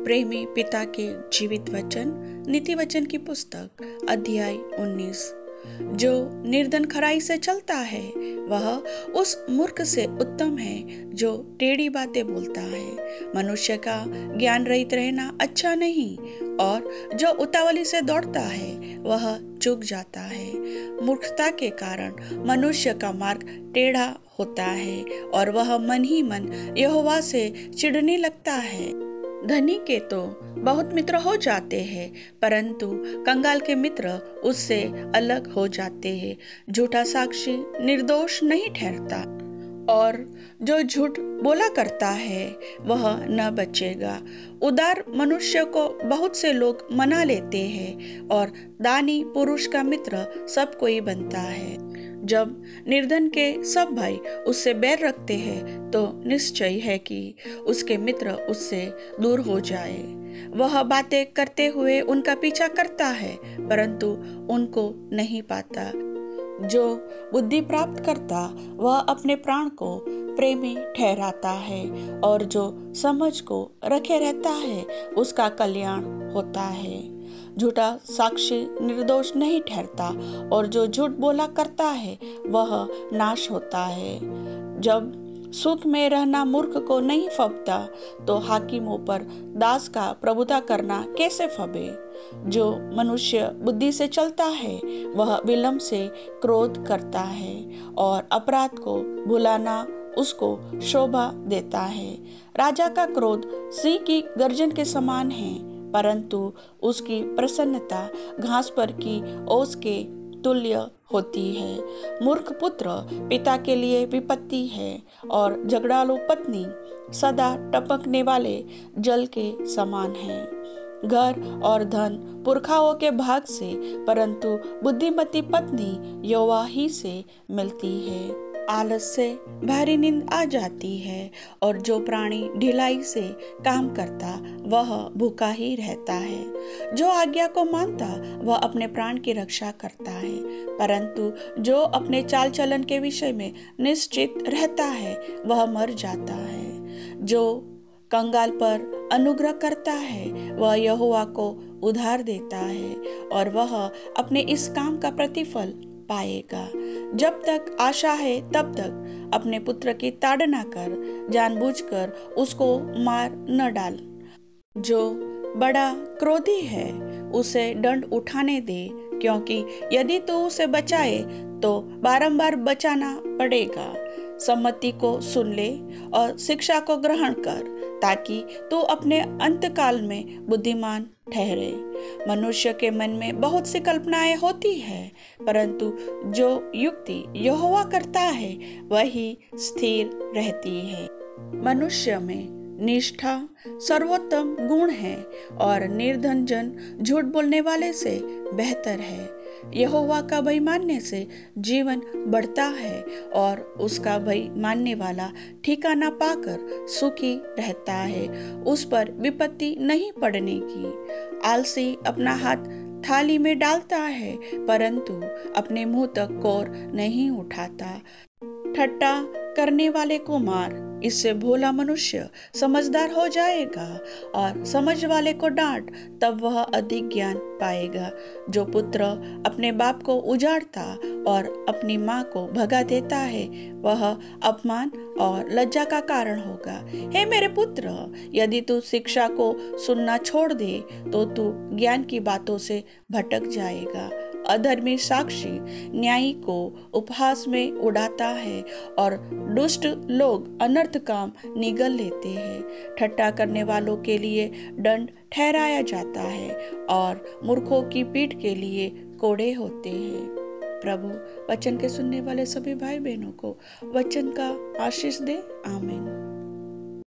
प्रेमी पिता के जीवित वचन, नीति वचन की पुस्तक, अध्याय 19। जो निर्धन खराई से चलता है वह उस मूर्ख से उत्तम है जो टेढ़ी बातें बोलता है। मनुष्य का ज्ञान रहित रहना अच्छा नहीं, और जो उतावली से दौड़ता है वह चूक जाता है। मूर्खता के कारण मनुष्य का मार्ग टेढ़ा होता है और वह मन ही मन यहोवा से चिढ़ने लगता है। धनी के तो बहुत मित्र हो जाते हैं, परंतु कंगाल के मित्र उससे अलग हो जाते हैं। झूठा साक्षी निर्दोष नहीं ठहरता, और जो झूठ बोला करता है वह न बचेगा। उदार मनुष्य को बहुत से लोग मना लेते हैं, और दानी पुरुष का मित्र सब कोई बनता है। जब निर्धन के सब भाई उससे बैर रखते हैं तो निश्चय है कि उसके मित्र उससे दूर हो जाए। वह बातें करते हुए उनका पीछा करता है, परंतु उनको नहीं पाता। जो बुद्धि प्राप्त करता वह अपने प्राण को प्रेमी ठहराता है, और जो समझ को रखे रहता है उसका कल्याण होता है। झूठा साक्षी निर्दोष नहीं ठहरता, और जो झूठ बोला करता है वह नाश होता है। जब सुख में रहना मूर्ख को नहीं फबता, तो हाकिमों पर दास का प्रभुता करना कैसे फबे। जो मनुष्य बुद्धि से चलता है वह विलंब से क्रोध करता है, और अपराध को भुलाना उसको शोभा देता है। राजा का क्रोध सिंह की गर्जन के समान है, परंतु उसकी प्रसन्नता घास पर की ओस के तुल्य होती है। मूर्ख पुत्र पिता के लिए विपत्ति है, और झगड़ालू पत्नी सदा टपकने वाले जल के समान है। घर और धन पुरखाओं के भाग से, परंतु बुद्धिमती पत्नी यहोवा ही से मिलती है। आलस से भारी नींद आ जाती है, और जो प्राणी ढिलाई से काम करता वह भूखा ही रहता है। जो आज्ञा को मानता वह अपने प्राण की रक्षा करता है, परंतु जो अपने चाल चलन के विषय में निश्चित रहता है वह मर जाता है। जो कंगाल पर अनुग्रह करता है वह यहोवा को उधार देता है, और वह अपने इस काम का प्रतिफल पाएगा। जब तक आशा है तब तक अपने पुत्र की ताड़ना कर, जानबूझकर उसको मार न डाल। जो बड़ा क्रोधी है उसे दंड उठाने दे, क्योंकि यदि तू उसे बचाए तो बारंबार बचाना पड़ेगा। सम्मति को सुन ले और शिक्षा को ग्रहण कर, ताकि तू अपने अंतकाल में बुद्धिमान ठहरे। मनुष्य के मन में बहुत सी कल्पनाएं होती है, परंतु जो युक्ति यहोवा करता है वही स्थिर रहती है। मनुष्य में निष्ठा सर्वोत्तम गुण है, और निर्धन जन झूठ बोलने वाले से बेहतर है। यहोवा का भय मानने से जीवन बढ़ता है, और उसका भय मानने वाला ठिकाना पाकर सुखी रहता है। उस पर विपत्ति नहीं पड़ने की। आलसी अपना हाथ थाली में डालता है, परंतु अपने मुंह तक कोर नहीं उठाता। ठट्टा करने वाले को मार, इससे भोला मनुष्य समझदार हो जाएगा, और समझ वाले को डांट, तब वह अधिक ज्ञान पाएगा। जो पुत्र अपने बाप को उजाड़ता और अपनी माँ को भगा देता है वह अपमान और लज्जा का कारण होगा। हे मेरे पुत्र, यदि तू शिक्षा को सुनना छोड़ दे तो तू ज्ञान की बातों से भटक जाएगा। अधर्मी साक्षी न्यायी को उपहास में उड़ाता है, और दुष्ट लोग अनर्थ काम निगल लेते हैं। ठट्टा करने वालों के लिए दंड ठहराया जाता है, और मूर्खों की पीठ के लिए कोड़े होते हैं। प्रभु वचन के सुनने वाले सभी भाई बहनों को वचन का आशीष दे। आमीन।